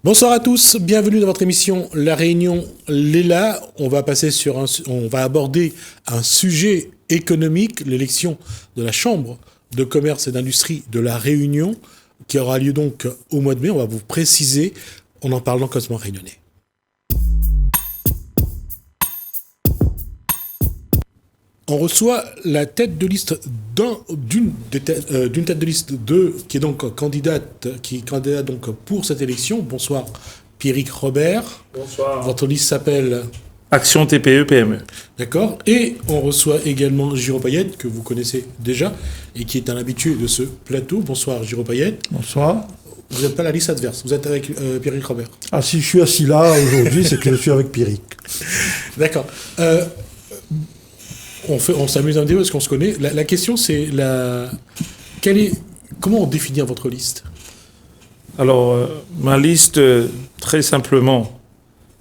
Bonsoir à tous, bienvenue dans votre émission La Réunion Léla. On va aborder un sujet économique, l'élection de la Chambre de commerce et d'industrie de La Réunion, qui aura lieu donc au mois de mai. On va vous préciser, on en parle dans Cosmo Réunionnais. On reçoit la tête de liste d'une tête de liste qui est donc candidate donc pour cette élection. Bonsoir, Pierrick Robert. Bonsoir. Votre liste s'appelle Action TPE PME. D'accord. Et on reçoit également Giro Payette, que vous connaissez déjà et qui est un habitué de ce plateau. Bonsoir, Giro Payette. Bonsoir. Vous n'êtes pas la liste adverse, vous êtes avec Pierrick Robert. Ah, si je suis assis là aujourd'hui, c'est que je suis avec Pierrick. D'accord. On s'amuse un petit peu parce qu'on se connaît. La question, c'est comment définir votre liste? Alors, ma liste, très simplement,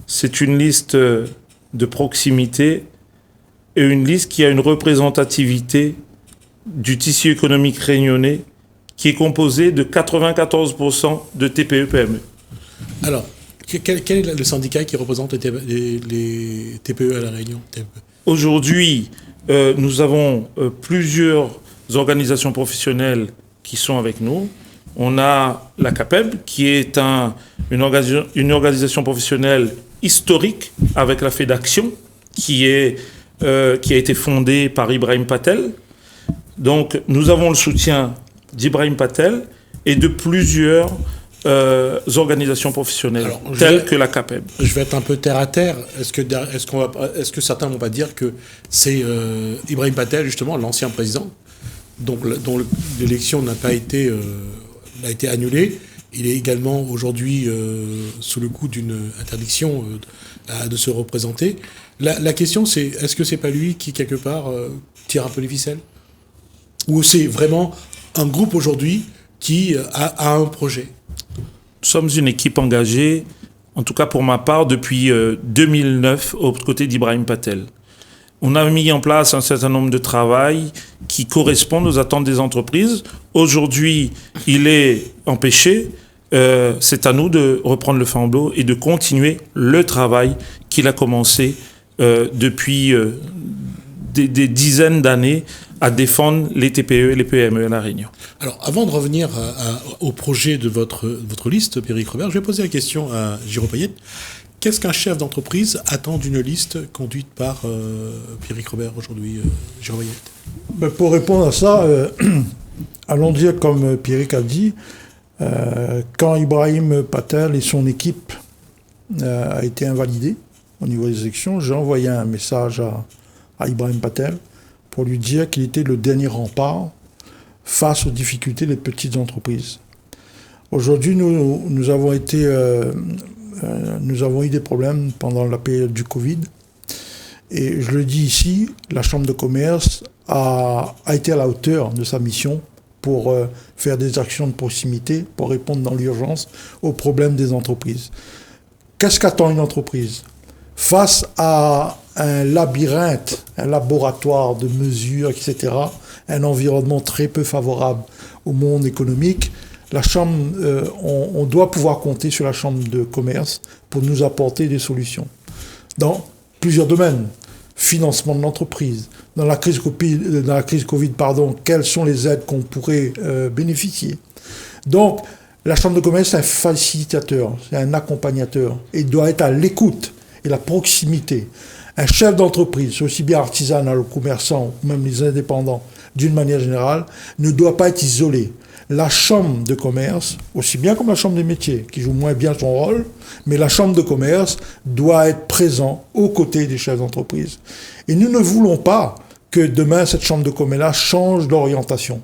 c'est une liste de proximité et une liste qui a une représentativité du tissu économique réunionnais qui est composé de 94% de TPE-PME. Alors, quel est le syndicat qui représente les TPE à La Réunion? Aujourd'hui, nous avons plusieurs organisations professionnelles qui sont avec nous. On a la CAPEB, qui est une organisation professionnelle historique avec la FEDAction, qui a été fondée par Ibrahim Patel. Donc, nous avons le soutien d'Ibrahim Patel et de plusieurs organisations professionnelles, telles que la CAPEB. Je vais être un peu terre à terre. Est-ce que certains vont pas dire que c'est Ibrahim Patel, justement, l'ancien président, dont l'élection n'a été annulée? Il est également aujourd'hui sous le coup d'une interdiction de se représenter. La question, c'est est-ce que c'est pas lui qui, quelque part, tire un peu les ficelles? Ou c'est vraiment un groupe aujourd'hui qui a un projet? Nous sommes une équipe engagée, en tout cas pour ma part, depuis 2009, aux côtés d'Ibrahim Patel. On a mis en place un certain nombre de travaux qui correspondent aux attentes des entreprises. Aujourd'hui, il est empêché. C'est à nous de reprendre le flambeau et de continuer le travail qu'il a commencé depuis des dizaines d'années à défendre les TPE et les PME à La Réunion. Alors, avant de revenir au projet de votre liste, Pierrick Robert, je vais poser la question à Giro Payette. Qu'est-ce qu'un chef d'entreprise attend d'une liste conduite par Pierrick Robert aujourd'hui, Giro Payette? Pour répondre à ça, allons dire comme Pierrick a dit, quand Ibrahim Patel et son équipe a été invalidé au niveau des élections, j'ai envoyé un message à Ibrahim Patel pour lui dire qu'il était le dernier rempart face aux difficultés des petites entreprises. Aujourd'hui, nous avons eu des problèmes pendant la période du Covid. Et je le dis ici, la Chambre de commerce a été à la hauteur de sa mission pour faire des actions de proximité, pour répondre dans l'urgence aux problèmes des entreprises. Qu'est-ce qu'attend une entreprise? Face à un labyrinthe, un laboratoire de mesures, etc., un environnement très peu favorable au monde économique, la Chambre, on doit pouvoir compter sur la Chambre de commerce pour nous apporter des solutions. Dans plusieurs domaines, financement de l'entreprise, dans la crise Covid, quelles sont les aides qu'on pourrait bénéficier. Donc, la Chambre de commerce, c'est un facilitateur, c'est un accompagnateur, et doit être à l'écoute et la proximité. Un chef d'entreprise, aussi bien artisanal, commerçant, ou même les indépendants, d'une manière générale, ne doit pas être isolé. La Chambre de commerce, aussi bien comme la Chambre des métiers, qui joue moins bien son rôle, mais la Chambre de commerce doit être présente aux côtés des chefs d'entreprise. Et nous ne voulons pas que demain, cette Chambre de commerce change d'orientation.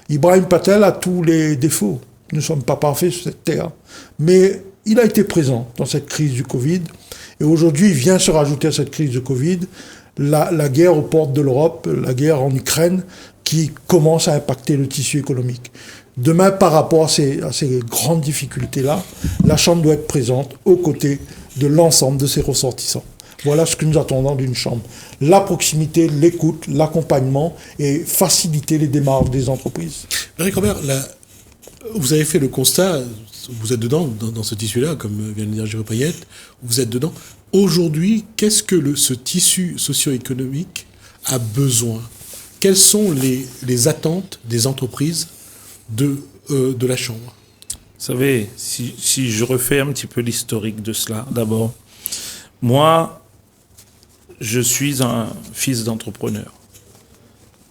Ibrahim Patel a tous les défauts. Nous ne sommes pas parfaits sur cette terre. Mais il a été présent dans cette crise du Covid. Et aujourd'hui, il vient se rajouter à cette crise de Covid la guerre aux portes de l'Europe, la guerre en Ukraine, qui commence à impacter le tissu économique. Demain, par rapport à ces grandes difficultés-là, la Chambre doit être présente aux côtés de l'ensemble de ses ressortissants. Voilà ce que nous attendons d'une Chambre. La proximité, l'écoute, l'accompagnement et faciliter les démarches des entreprises. Pierrick Robert, vous avez fait le constat, vous êtes dedans, dans ce tissu-là, comme vient de le dire Jérôme Payette, vous êtes dedans. Aujourd'hui, qu'est-ce que ce tissu socio-économique a besoin? Quelles sont les attentes des entreprises de la Chambre? Vous savez, si je refais un petit peu l'historique de cela, d'abord, moi, je suis un fils d'entrepreneur.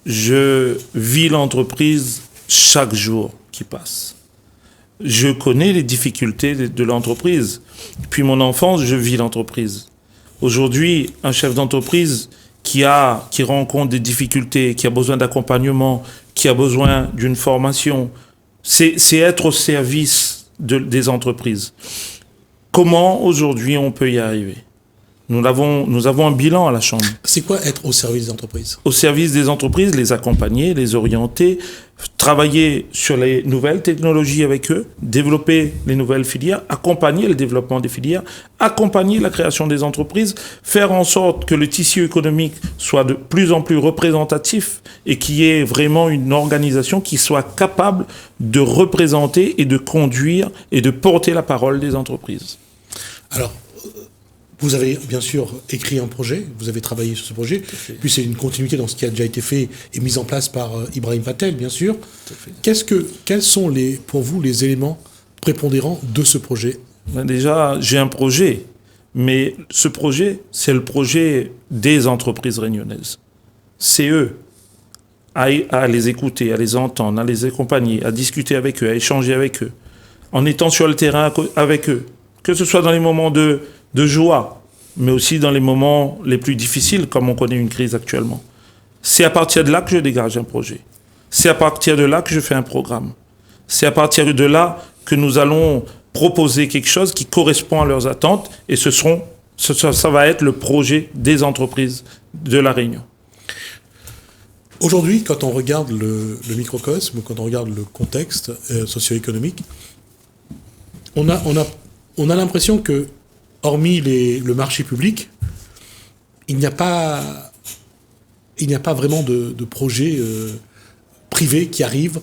Je vis l'entreprise chaque jour qui passe. Je connais les difficultés de l'entreprise. Depuis mon enfance, je vis l'entreprise. Aujourd'hui, un chef d'entreprise qui rencontre des difficultés, qui a besoin d'accompagnement, qui a besoin d'une formation, c'est être au service des entreprises. Comment aujourd'hui on peut y arriver? Nous avons un bilan à la Chambre. C'est quoi être au service des entreprises? Au service des entreprises, les accompagner, les orienter, travailler sur les nouvelles technologies avec eux, développer les nouvelles filières, accompagner le développement des filières, accompagner la création des entreprises, faire en sorte que le tissu économique soit de plus en plus représentatif et qu'il y ait vraiment une organisation qui soit capable de représenter et de conduire et de porter la parole des entreprises. Alors, vous avez bien sûr écrit un projet, vous avez travaillé sur ce projet, puis c'est une continuité dans ce qui a déjà été fait et mis en place par Ibrahim Patel, bien sûr. Quels sont pour vous les éléments prépondérants de ce projet? Déjà, j'ai un projet, mais ce projet, c'est le projet des entreprises réunionnaises. C'est eux, à les écouter, à les entendre, à les accompagner, à discuter avec eux, à échanger avec eux, en étant sur le terrain avec eux, que ce soit dans les moments de joie, mais aussi dans les moments les plus difficiles, comme on connaît une crise actuellement. C'est à partir de là que je dégage un projet. C'est à partir de là que je fais un programme. C'est à partir de là que nous allons proposer quelque chose qui correspond à leurs attentes, et ça va être le projet des entreprises de La Réunion. Aujourd'hui, quand on regarde le microcosme, quand on regarde le contexte socio-économique, on a l'impression que, hormis le marché public, il n'y a pas vraiment de projet privé qui arrive.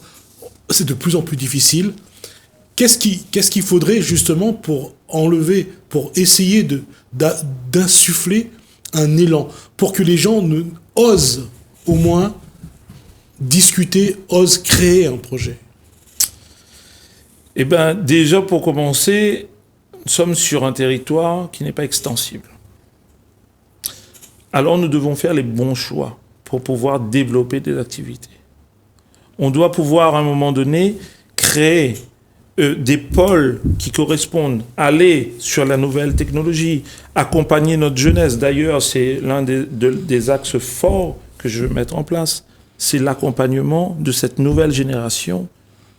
C'est de plus en plus difficile. Qu'est-ce qu'il faudrait justement pour essayer d'insuffler un élan, pour que les gens osent au moins discuter, osent créer un projet? Eh bien, déjà pour commencer, nous sommes sur un territoire qui n'est pas extensible. Alors nous devons faire les bons choix pour pouvoir développer des activités. On doit pouvoir à un moment donné créer des pôles qui correspondent, aller sur la nouvelle technologie, accompagner notre jeunesse. D'ailleurs, c'est l'un des axes forts que je veux mettre en place. C'est l'accompagnement de cette nouvelle génération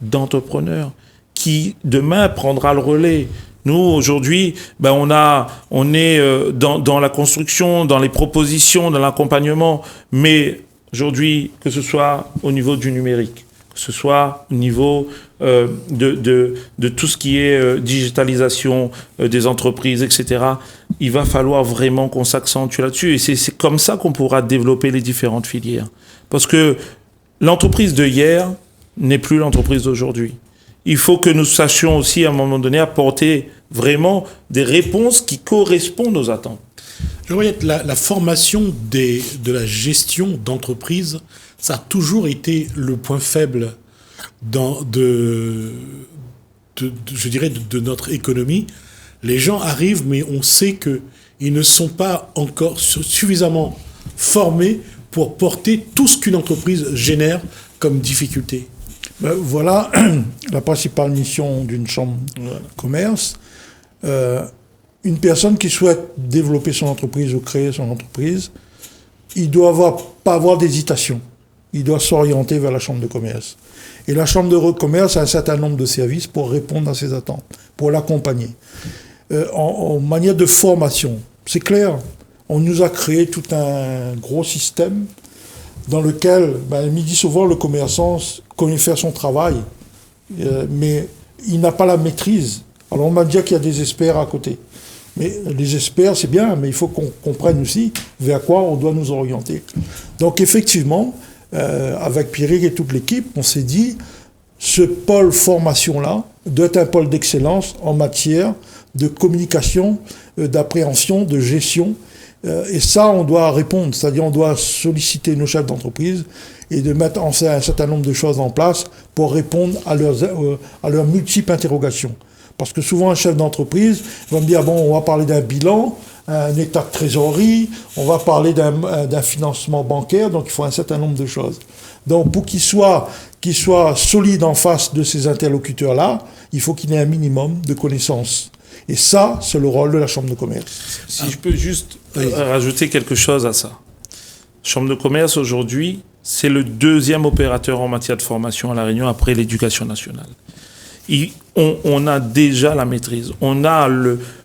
d'entrepreneurs qui demain prendra le relais. Nous, aujourd'hui, on est dans la construction, dans les propositions, dans l'accompagnement, mais aujourd'hui, que ce soit au niveau du numérique, que ce soit au niveau de tout ce qui est digitalisation des entreprises, etc., il va falloir vraiment qu'on s'accentue là-dessus. Et c'est comme ça qu'on pourra développer les différentes filières. Parce que l'entreprise de hier n'est plus l'entreprise d'aujourd'hui. Il faut que nous sachions aussi, à un moment donné, apporter vraiment des réponses qui correspondent aux attentes. Je voyais que la formation de la gestion d'entreprise, ça a toujours été le point faible je dirais, de notre économie. Les gens arrivent, mais on sait qu'ils ne sont pas encore suffisamment formés pour porter tout ce qu'une entreprise génère comme difficulté. Voilà la principale mission d'une chambre de commerce. Une personne qui souhaite développer son entreprise ou créer son entreprise, il doit pas avoir d'hésitation. Il doit s'orienter vers la chambre de commerce. Et la chambre de commerce a un certain nombre de services pour répondre à ses attentes, pour l'accompagner. En manière de formation, c'est clair, on nous a créé tout un gros système dans lequel, il me dit souvent, le commerçant connaît faire son travail, mais il n'a pas la maîtrise. Alors on m'a dit qu'il y a des experts à côté. Mais les experts, c'est bien, mais il faut qu'on comprenne aussi vers quoi on doit nous orienter. Donc effectivement, avec Pierrick et toute l'équipe, on s'est dit, ce pôle formation-là doit être un pôle d'excellence en matière de communication, d'appréhension, de gestion. Et ça, on doit répondre, c'est-à-dire on doit solliciter nos chefs d'entreprise et de mettre un certain nombre de choses en place pour répondre à leurs multiples interrogations. Parce que souvent, un chef d'entreprise va me dire, bon, on va parler d'un bilan, un état de trésorerie, on va parler d'un financement bancaire, donc il faut un certain nombre de choses. Donc pour qu'il soit solide en face de ces interlocuteurs-là, il faut qu'il ait un minimum de connaissances. Et ça, c'est le rôle de la Chambre de commerce. Si je peux juste rajouter quelque chose à ça. Chambre de commerce, aujourd'hui, c'est le deuxième opérateur en matière de formation à La Réunion après l'Éducation nationale. On a déjà la maîtrise. On a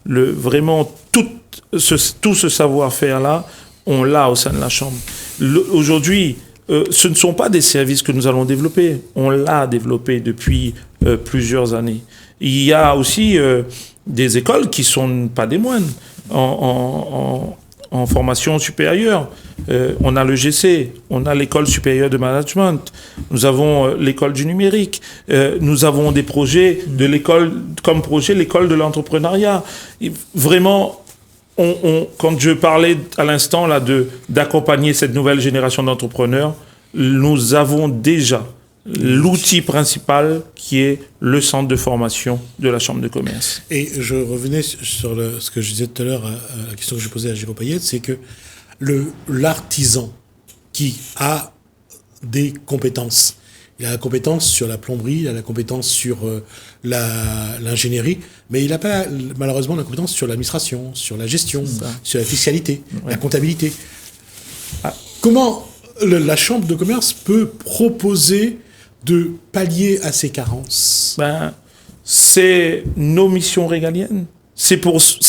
vraiment tout ce savoir-faire-là, on l'a au sein de la Chambre. Aujourd'hui, ce ne sont pas des services que nous allons développer. On l'a développé depuis plusieurs années. Il y a aussi des écoles qui ne sont pas des moindres en formation supérieure. On a le GC, on a l'école supérieure de management, nous avons l'école du numérique, nous avons des projets de l'école, comme projet l'école de l'entrepreneuriat. Vraiment, quand je parlais à l'instant là d'accompagner cette nouvelle génération d'entrepreneurs, nous avons déjà l'outil principal qui est le centre de formation de la Chambre de commerce. Et je revenais sur ce que je disais tout à l'heure, la question que j'ai posée à Giraud Payette, c'est que l'artisan qui a des compétences, il a la compétence sur la plomberie, il a la compétence sur l'ingénierie, mais il n'a pas malheureusement la compétence sur l'administration, sur la gestion, sur la fiscalité, la comptabilité. Comment la Chambre de commerce peut proposer de pallier à ces carences? C'est nos missions régaliennes. C'est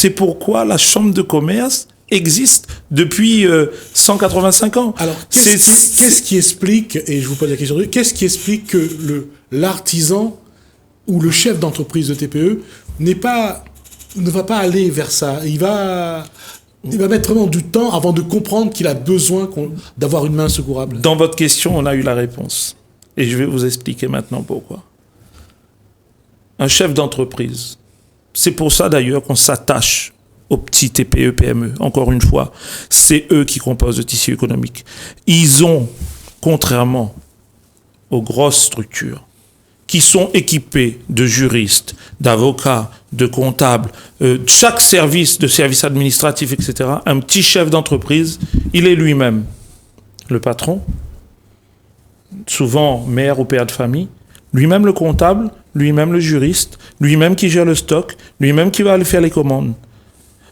pourquoi la Chambre de commerce existe depuis 185 ans. Alors, qu'est-ce qui explique, et je vous pose la question, qu'est-ce qui explique que l'artisan ou le chef d'entreprise de TPE ne va pas aller vers ça? Il va mettre vraiment du temps avant de comprendre qu'il a besoin d'avoir une main secourable. Dans votre question, on a eu la réponse. Et je vais vous expliquer maintenant pourquoi. Un chef d'entreprise, c'est pour ça d'ailleurs qu'on s'attache aux petits TPE, PME. Encore une fois, c'est eux qui composent le tissu économique. Ils ont, contrairement aux grosses structures, qui sont équipées de juristes, d'avocats, de comptables, chaque service, de service administratif, etc., un petit chef d'entreprise, il est lui-même le patron, souvent mère ou père de famille, lui-même le comptable, lui-même le juriste, lui-même qui gère le stock, lui-même qui va aller faire les commandes.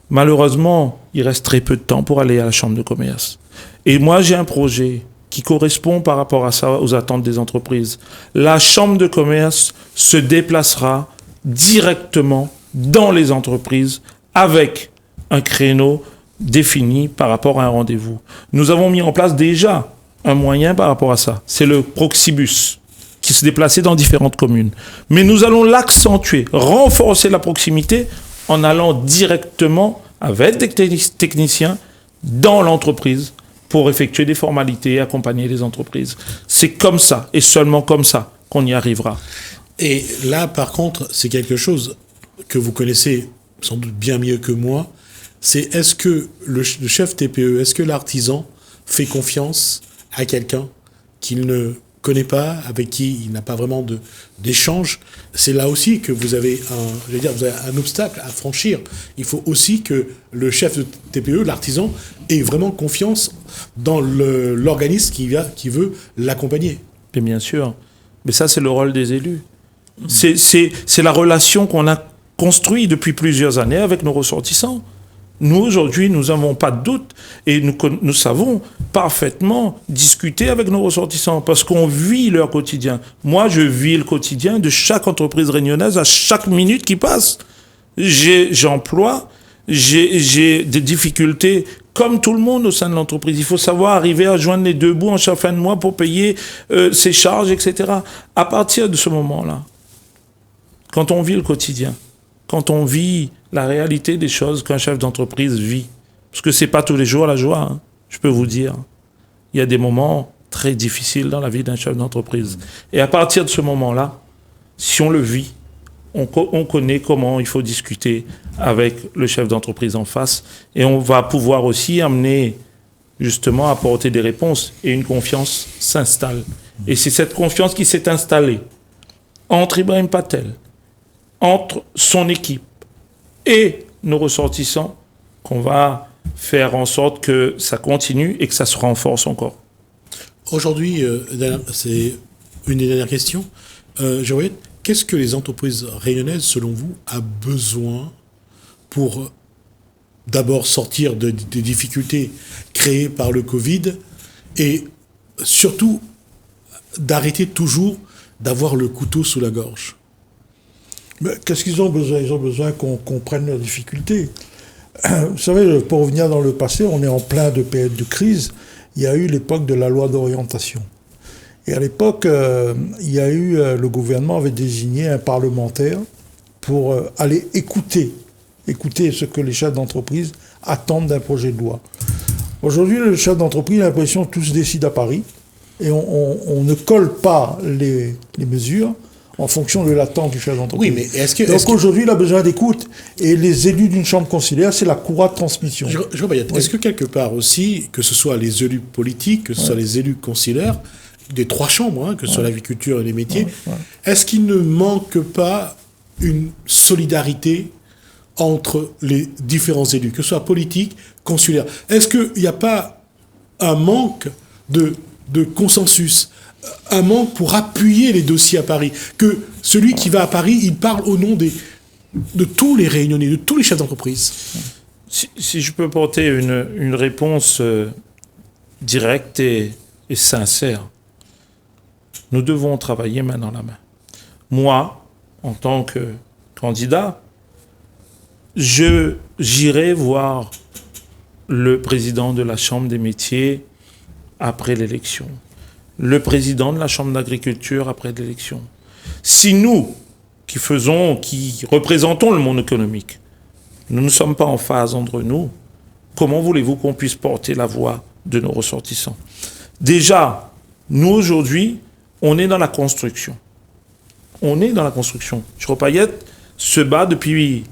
Malheureusement, il reste très peu de temps pour aller à la Chambre de commerce. Et moi, j'ai un projet qui correspond par rapport à ça aux attentes des entreprises. La Chambre de commerce se déplacera directement dans les entreprises avec un créneau défini par rapport à un rendez-vous. Nous avons mis en place déjà un moyen par rapport à ça. C'est le Proxibus qui se déplaçait dans différentes communes. Mais nous allons l'accentuer, renforcer la proximité en allant directement avec des techniciens dans l'entreprise pour effectuer des formalités et accompagner les entreprises. C'est comme ça, et seulement comme ça, qu'on y arrivera. Et là, par contre, c'est quelque chose que vous connaissez sans doute bien mieux que moi, c'est est-ce que le chef TPE, est-ce que l'artisan fait confiance à quelqu'un qu'il ne connaît pas, avec qui il n'a pas vraiment d'échange? C'est là aussi que vous avez un obstacle à franchir. Il faut aussi que le chef de TPE, l'artisan, ait vraiment confiance dans l'organisme qui veut l'accompagner. Et bien sûr. Mais ça, c'est le rôle des élus. C'est la relation qu'on a construite depuis plusieurs années avec nos ressortissants. Nous, aujourd'hui, nous n'avons pas de doute et nous savons parfaitement discuter avec nos ressortissants parce qu'on vit leur quotidien. Moi, je vis le quotidien de chaque entreprise réunionnaise à chaque minute qui passe. J'emploie, j'ai des difficultés comme tout le monde au sein de l'entreprise. Il faut savoir arriver à joindre les deux bouts en chaque fin de mois pour payer ses charges, etc. À partir de ce moment-là, quand on vit le quotidien, quand on vit la réalité des choses qu'un chef d'entreprise vit, parce que c'est pas tous les jours la joie, hein, je peux vous dire. Il y a des moments très difficiles dans la vie d'un chef d'entreprise. Et à partir de ce moment-là, si on le vit, on connaît comment il faut discuter avec le chef d'entreprise en face et on va pouvoir aussi amener justement à apporter des réponses et une confiance s'installe. Et c'est cette confiance qui s'est installée entre Ibrahim Patel, entre son équipe et nos ressortissants qu'on va faire en sorte que ça continue et que ça se renforce encore. Aujourd'hui, c'est une des dernières questions. Joël, qu'est-ce que les entreprises réunionnaises, selon vous, a besoin pour d'abord sortir des difficultés créées par le Covid et surtout d'arrêter toujours d'avoir le couteau sous la gorge? Qu'est-ce qu'ils ont besoin? Ils ont besoin qu'on comprenne leurs difficultés. Vous savez, pour revenir dans le passé, on est en plein de période de crise. Il y a eu l'époque de la loi d'orientation. Et à l'époque, il y a eu, le gouvernement avait désigné un parlementaire pour aller écouter ce que les chefs d'entreprise attendent d'un projet de loi. Aujourd'hui, le chef d'entreprise a l'impression que tout se décide à Paris et on ne colle pas les mesures en fonction de l'attente du chef d'entreprise. Oui, mais Donc aujourd'hui, il a besoin d'écoute. Et les élus d'une chambre consulaire, c'est la courroie de transmission. Est-ce que quelque part aussi, que ce soit les élus politiques, que ce soit les élus consulaires, des trois chambres, que ce soit l'agriculture et les métiers, est-ce qu'il ne manque pas une solidarité entre les différents élus, que ce soit politique, consulaire? Est-ce qu'il n'y a pas un manque de consensus, un manque pour appuyer les dossiers à Paris, que celui qui va à Paris, il parle au nom de tous les Réunionnais, de tous les chefs d'entreprise? Si je peux porter une réponse directe et sincère, nous devons travailler main dans la main. Moi, en tant que candidat, j'irai voir le président de la Chambre des métiers après l'élection, le président de la Chambre d'agriculture après l'élection. Si nous, qui représentons le monde économique, nous ne sommes pas en phase entre nous, comment voulez-vous qu'on puisse porter la voix de nos ressortissants? Déjà, nous aujourd'hui, on est dans la construction. On est dans la construction. Jérôme Payette se bat depuis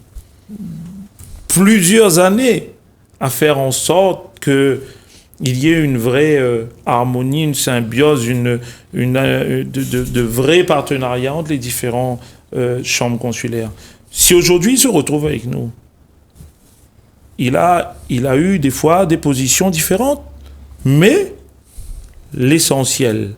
plusieurs années à faire en sorte qu'il y ait une vraie harmonie, une symbiose, de vrais partenariats entre les différents chambres consulaires. Si aujourd'hui il se retrouve avec nous, il a eu des fois des positions différentes, mais l'essentiel,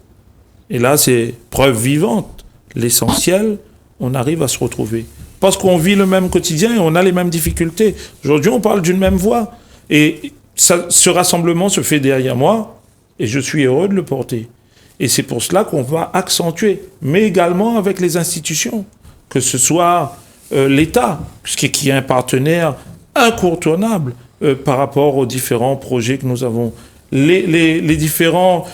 et là c'est preuve vivante, l'essentiel, on arrive à se retrouver. Parce qu'on vit le même quotidien et on a les mêmes difficultés. Aujourd'hui, on parle d'une même voix. Et ce rassemblement se fait derrière moi et je suis heureux de le porter. Et c'est pour cela qu'on va accentuer, mais également avec les institutions, que ce soit l'État, qui est un partenaire incontournable par rapport aux différents projets que nous avons. Les différentes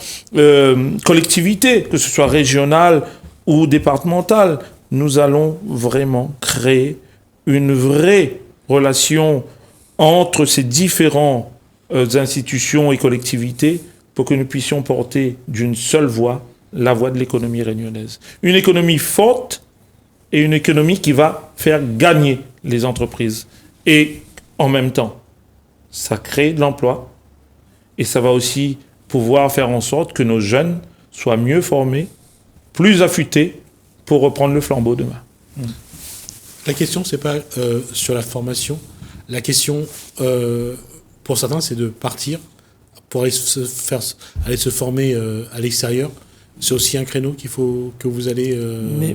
collectivités, que ce soit régionales ou départementales, nous allons vraiment créer une vraie relation entre ces différentes institutions et collectivités pour que nous puissions porter d'une seule voix la voix de l'économie réunionnaise. Une économie forte et une économie qui va faire gagner les entreprises. Et en même temps, ça crée de l'emploi et ça va aussi pouvoir faire en sorte que nos jeunes soient mieux formés, plus affûtés, pour reprendre le flambeau demain. La question, c'est pas sur la formation. La question, pour certains, c'est de partir pour aller se former à l'extérieur. C'est aussi un créneau qu'il faut que vous allez...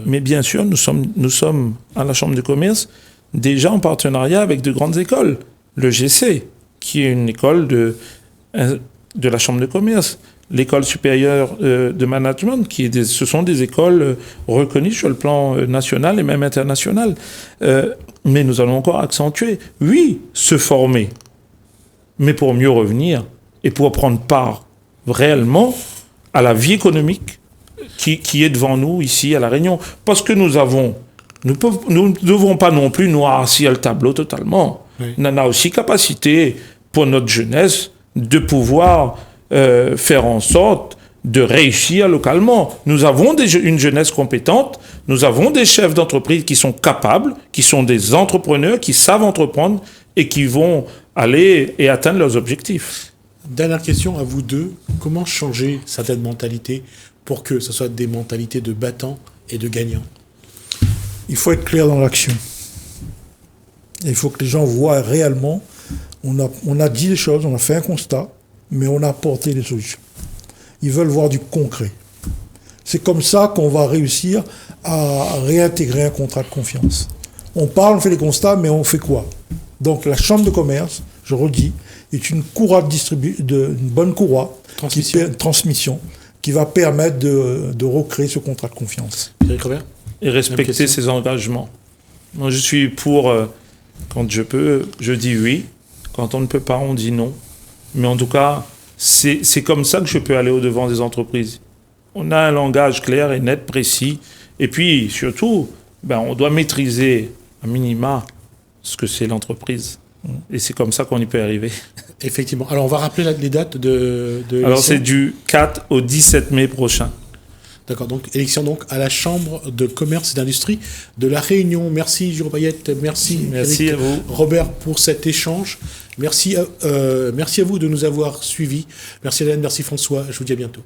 Mais bien sûr, nous sommes à la Chambre de commerce déjà en partenariat avec de grandes écoles. Le GC, qui est une école de la Chambre de commerce. L'école supérieure de management, ce sont des écoles reconnues sur le plan national et même international. Mais nous allons encore accentuer. Oui, se former, mais pour mieux revenir et pour prendre part réellement à la vie économique qui est devant nous ici à La Réunion. Parce que nous ne devons pas non plus noircir le tableau totalement. Oui. On en a aussi capacité pour notre jeunesse de pouvoir faire en sorte de réussir localement. Nous avons une jeunesse compétente, nous avons des chefs d'entreprise qui sont capables, qui sont des entrepreneurs, qui savent entreprendre et qui vont aller et atteindre leurs objectifs. Dernière question à vous deux. Comment changer certaines mentalités pour que ce soit des mentalités de battants et de gagnants? Il faut être clair dans l'action. Il faut que les gens voient réellement. On a dit les choses, on a fait un constat, mais on a apporté des solutions. Ils veulent voir du concret. C'est comme ça qu'on va réussir à réintégrer un contrat de confiance. On parle, on fait des constats, mais on fait quoi? Donc la chambre de commerce, je redis, est une courroie une bonne courroie, transmission, qui va permettre de recréer ce contrat de confiance. Eric Robert? Et respecter ses engagements. Moi, je suis pour, quand je peux, je dis oui. Quand on ne peut pas, on dit non. Mais en tout cas, c'est comme ça que je peux aller au-devant des entreprises. On a un langage clair et net, précis. Et puis, surtout, on doit maîtriser, à minima, ce que c'est l'entreprise. Et c'est comme ça qu'on y peut arriver. Effectivement. Alors, on va rappeler les dates de Alors, c'est du 4 au 17 mai prochain. D'accord, donc élection donc à la Chambre de commerce et d'industrie de La Réunion. Merci Jérôme Payette, merci Eric à vous. Robert pour cet échange. Merci à vous de nous avoir suivis. Merci Hélène, merci François, je vous dis à bientôt.